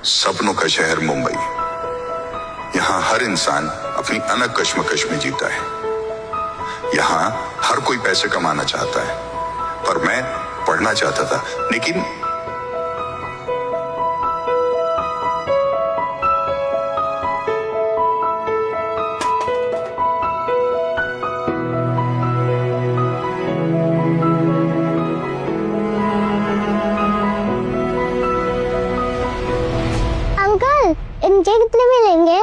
सपनों का शहर मुंबई। यहाँ हर इंसान अपनी अलग कश्मकश में जीता है। यहाँ हर कोई पैसे कमाना चाहता है, पर मैं पढ़ना चाहता था, लेकिन अंकल, इनके कितने मिलेंगे?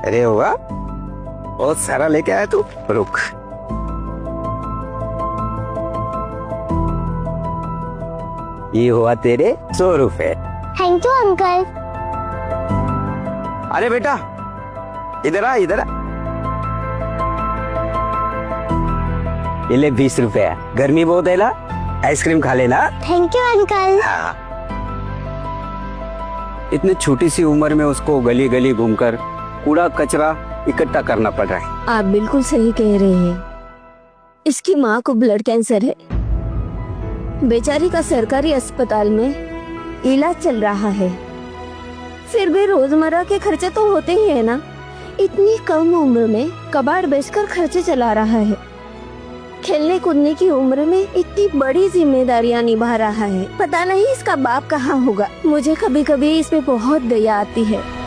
अरे हुआ बहुत सारा लेके आया तू। रुक, ये हुआ तेरे 100 रुपए। Thank you uncle. अरे बेटा इधर आ, इधर आ। ये ले 20 रुपए। गर्मी बहुत है ना, आइसक्रीम खा लेना। Thank you uncle. हाँ। इतनी छोटी सी उम्र में उसको गली गली घूमकर कूड़ा कचरा इकट्ठा करना पड़ रहा है। आप बिल्कुल सही कह रहे हैं। इसकी माँ को ब्लड कैंसर है। बेचारी का सरकारी अस्पताल में इलाज चल रहा है। फिर भी रोजमर्रा के खर्चे तो होते ही है ना। इतनी कम उम्र में कबाड़ बेचकर खर्चे चला रहा है। खेलने कूदने की उम्र में इतनी बड़ी जिम्मेदारियां निभा रहा है। पता नहीं इसका बाप कहाँ होगा। मुझे कभी कभी इस पे बहुत दया आती है।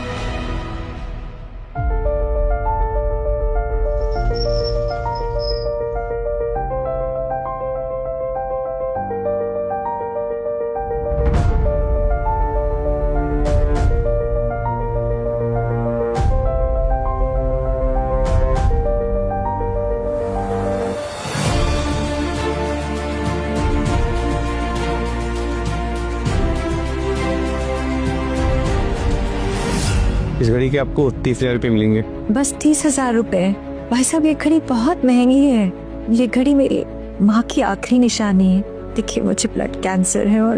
इस घड़ी के आपको 30,000 रुपये मिलेंगे। बस 30,000 रुपए? भाई साहब ये घड़ी बहुत महंगी है। ये घड़ी मेरी माँ की आखिरी निशानी है। देखिए मुझे ब्लड कैंसर है और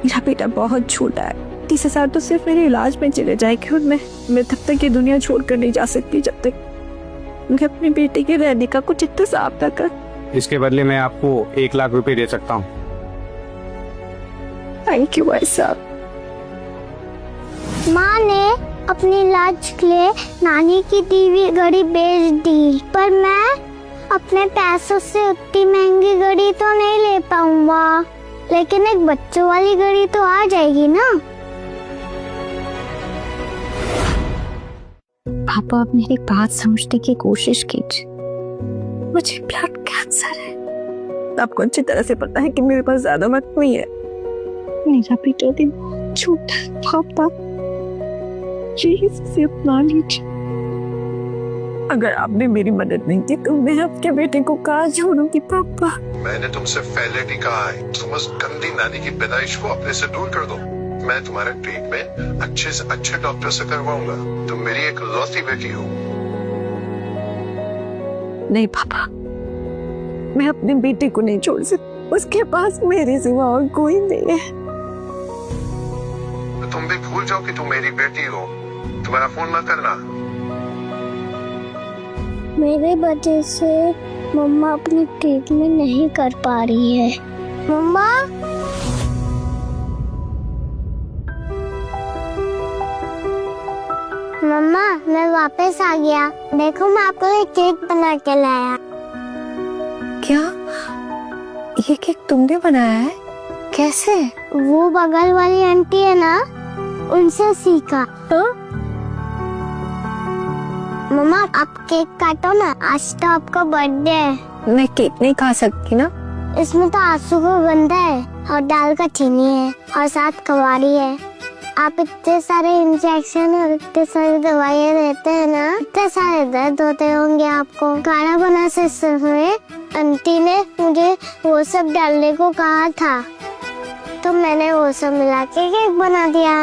मेरा बेटा बहुत छोटा है। 30,000 तो सिर्फ मेरे इलाज में चले जाएंगे और मैं तब तक ये दुनिया छोड़कर नहीं जा सकती जब तक मैं अपने बेटे के रहने का कुछ इंतजाम न कर। इसके बदले मैं आपको 1 लाख रुपए दे सकता हूँ। थैंक यू भाई साहब। माँ ने अपने इलाज के लिए नानी की दी हुई घड़ी बेच दी, पर मैं अपने पैसों से उतनी महंगी घड़ी तो नहीं ले पाऊंगा। लेकिन एक बच्चों वाली घड़ी तो आ जाएगी ना। पापा अब मेरी बात समझने की कोशिश कीजिए। मुझे ब्लड कैंसर है। आपको अच्छी तरह से पता है कि मेरे पास ज्यादा वक्त नहीं है। मेरा बेटा भी बहुत छोटा है। पापा प्लीज इसे अपना लीजिए। अगर आपने मेरी मदद नहीं की तो मैं आपके बेटे को कहाँ छोड़ूंगी पापा। मैंने तुमसे पहले भी कहा है, तुम उस गंदी नानी की पैदाइश को अपने से दूर कर दो। मैं तुम्हारा ट्रीटमेंट अच्छे से अच्छे डॉक्टर से करवाऊंगा। तुम मेरी एक लौती बेटी हो। नहीं पापा, मैं अपने बेटे को नहीं छोड़ सकती। उसके पास मेरे सिवा और कोई नहीं है। तो तुम भी भूल जाओ कि तुम मेरी बेटी हो। तुम्हारा फोन मत करना। मेरे वजह से मम्मा अपनी ट्रीटमेंट नहीं कर पा रही है। मम्मा, मम्मा मैं वापस आ गया। देखो मैं आपके लिए केक बना के लाया। क्या ये केक तुमने बनाया है? कैसे? वो बगल वाली आंटी है ना, उनसे सीखा। मम्मा आप केक काटो ना, आज तो आपका बर्थडे है। मैं केक नहीं खा सकती ना। इसमें तो आंसू का गंदा है और दाल का चीनी है और साथ कवारी है। आप इतने सारे इंजेक्शन और इतने सारी दवाइयाँ देते हैं ना, इतने सारे दर्द होते होंगे आपको। खाना बना से समय आंटी ने मुझे वो सब डालने को कहा था, तो मैंने वो सब मिला के केक बना दिया।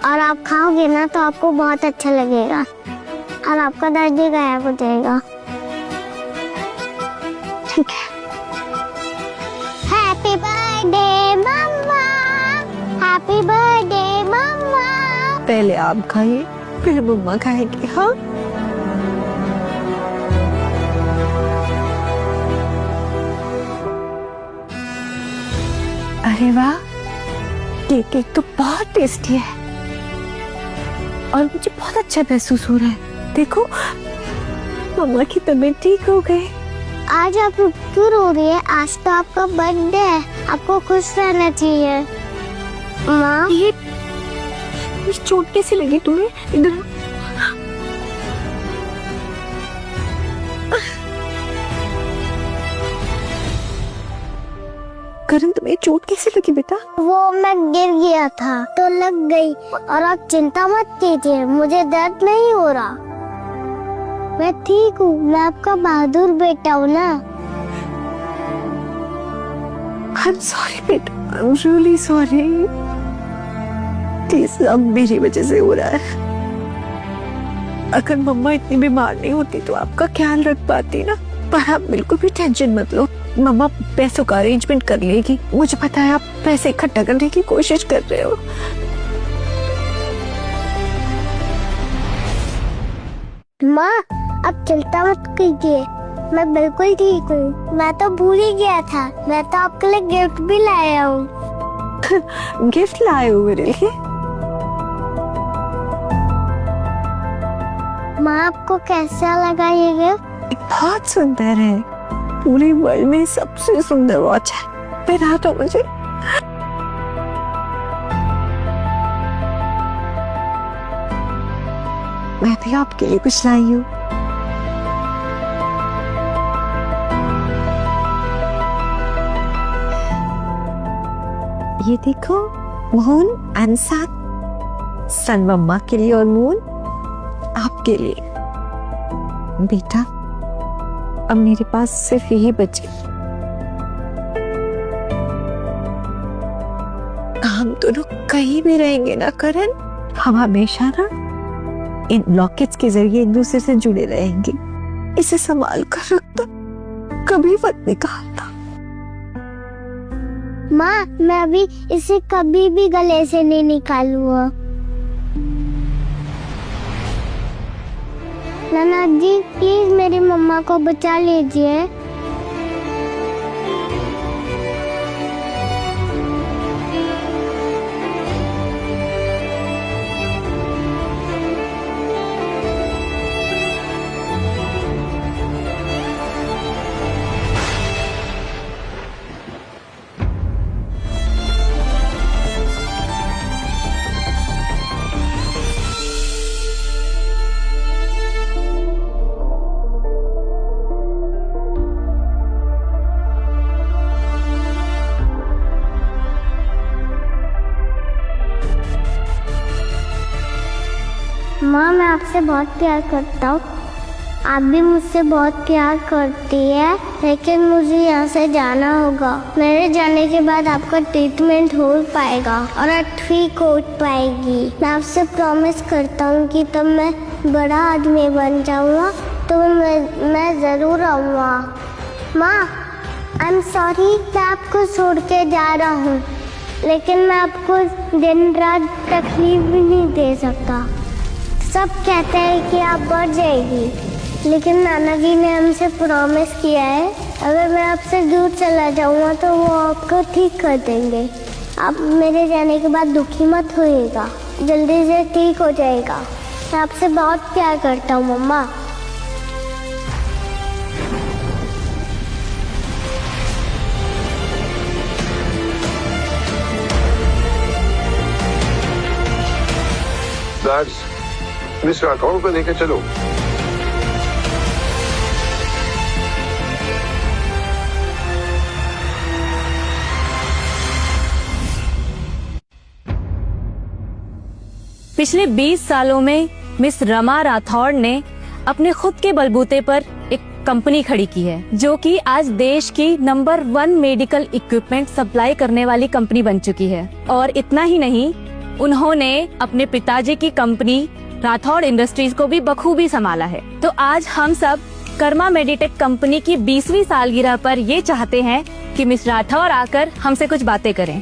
और आप खाओगे ना तो आपको बहुत अच्छा लगेगा और आपका दर्द भी गायब हो जाएगा। ठीक है। हैप्पी बर्थडे मम्मा, हैप्पी बर्थडे मम्मा। पहले आप खाइए फिर मम्मा खाएगी। हाँ अरे वाह, ये केक तो बहुत टेस्टी है और मुझे बहुत अच्छा महसूस हो रहा है। देखो मम्मा की तबीयत ठीक हो गई। आज आप क्यों रो रही है? आज तो आपका बर्थडे है, आपको खुश रहना चाहिए। माँ, ये चोट कैसे लगी तुम्हें? इधर करण, तुम्हें चोट कैसे लगी बेटा? वो मैं गिर गया था तो लग गई। और आप चिंता मत कीजिए, मुझे दर्द नहीं हो रहा, मैं ठीक हूँ। मैं आपका बहादुर बेटा हूँ ना। I'm sorry बेटा, I'm really sorry। ये सब मेरी वजह से हो रहा है। अगर मम्मा इतनी बीमार नहीं होती तो आपका ख्याल रख पाती ना। पर आप बिल्कुल भी टेंशन मत लो, मम्मा पैसों का अरेंजमेंट कर लेगी। मुझे पता है आप पैसे इकट्ठा करने की कोशिश कर रहे हो। माँ, आप चिंता मत कीजिए, मैं बिल्कुल ठीक हूँ। मैं तो भूल ही गया था, मैं तो आपके लिए गिफ्ट भी लाया हूँ। गिफ्ट लाए हो मेरे लिए? माँ, आपको कैसा लगा ये गिफ्ट? बहुत सुंदर है, पूरे वर्ल्ड में सबसे सुंदर वॉच है। पहना दो मुझे। मैं भी आपके लिए कुछ लाई हूँ। ये देखो, मून एंड सन मम्मा के लिए और मून आपके लिए। बेटा अब मेरे पास सिर्फ यही बचे। हम दोनों कहीं भी रहेंगे ना करण, हम हमेशा ना इन लॉकेट्स के जरिए एक दूसरे से जुड़े रहेंगे। इसे संभाल कर रखना, कभी मत निकालना। माँ, मैं अभी इसे कभी भी गले से नहीं निकालूंगा। नाना जी, प्लीज मेरी मम्मा को बचा लीजिए। माँ, मैं आपसे बहुत प्यार करता हूँ, आप भी मुझसे बहुत प्यार करती है, लेकिन मुझे यहाँ से जाना होगा। मेरे जाने के बाद आपका ट्रीटमेंट हो पाएगा और आप ठीक हो पाएगी। मैं आपसे प्रॉमिस करता हूँ कि तब मैं बड़ा आदमी बन जाऊँगा तो मैं ज़रूर आऊँगा। माँ, आई एम सॉरी, मैं आपको छोड़ के जा रहा हूँ, लेकिन मैं आपको दिन रात तकलीफ भी नहीं दे सकता। सब कहते हैं कि आप बढ़ जाएगी, लेकिन नाना जी ने हमसे प्रॉमिस किया है अगर मैं आपसे दूर चला जाऊंगा तो वो आपको ठीक कर देंगे। आप मेरे जाने के बाद दुखी मत होइएगा, जल्दी से ठीक हो जाएगा। मैं आपसे बहुत प्यार करता हूँ मम्मा। मिस राठौड़ को लेकर चलो। पिछले 20 सालों में मिस रमा राठौड़ ने अपने खुद के बलबूते पर एक कंपनी खड़ी की है, जो कि आज देश की नंबर 1 मेडिकल इक्विपमेंट सप्लाई करने वाली कंपनी बन चुकी है। और इतना ही नहीं, उन्होंने अपने पिताजी की कंपनी राठौड़ इंडस्ट्रीज को भी बखूबी संभाला है। तो आज हम सब कर्मा मेडिटेक कंपनी की 20वीं सालगिरह पर ये चाहते हैं कि मिस राठौड़ आकर हमसे कुछ बातें करें।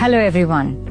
Hello everyone.